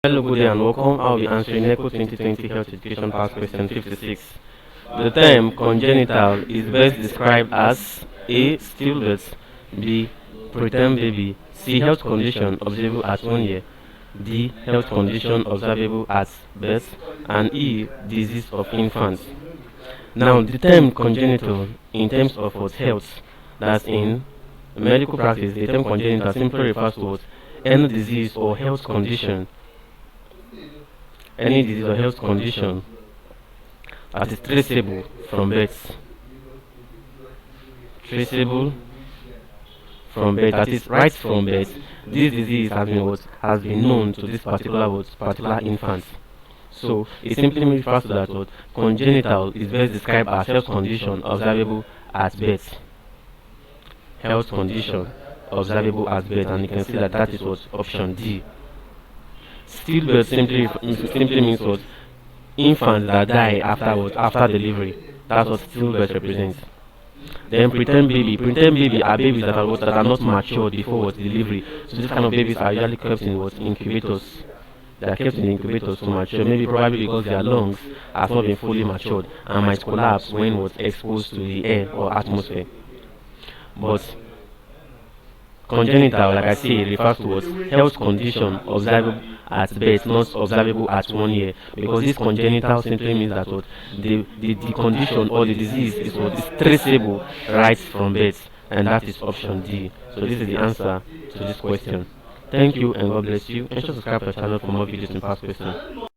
Hello, good day and welcome. I'll be answering NECO 2020 Health Education Past Question 56. The term congenital is best described as A. Stillbirth, B. Preterm baby, C. Health condition observable at 1 year, D. Health condition observable at birth, and E. Disease of infants. Now, the term congenital, in terms of what health, that's in medical practice, the term congenital simply refers to what any disease or health condition, any disease or health condition that is traceable from birth. Traceable from birth, that is right from birth. This disease has been known to this particular infant. So it simply refers to that what congenital is best described as health condition observable at birth. Health condition observable at birth, and you can see that that is what option D. Stillbirth simply means what infants that die after delivery. That's what stillbirth represents. Then preterm baby are babies that are not matured before delivery. So these kind of babies are usually kept in incubators. They are kept in incubators to mature, maybe probably because their lungs have not been fully matured and might collapse when exposed to the air or atmosphere. But congenital, like I say, refers to what health condition observable at birth, not observable at 1 year. Because this congenital simply means that what the condition or the disease is what is traceable right from birth, and that is option D. So this is the answer to this question. Thank you and God bless you. And subscribe to our channel for more videos and past questions.